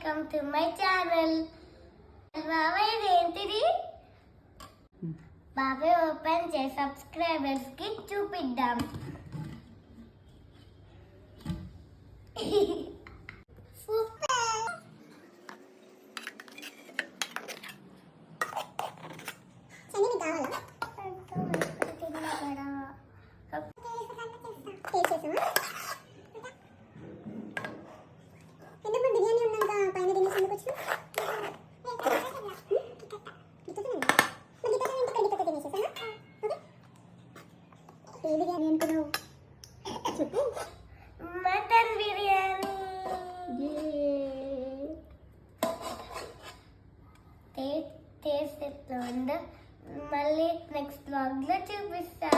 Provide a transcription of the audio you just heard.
Welcome to my channel. బాబాయ్ ఏంటిది? బాబాయ్ ఓపెన్ చేసి సబ్స్క్రైబర్స్ కి చూపిద్దాం. మటన్ బిర్యానీ. టేస్ట్ ఎట్లా ఉందో మళ్ళీ నెక్స్ట్ బ్లాగ్ లో చూపిస్తా.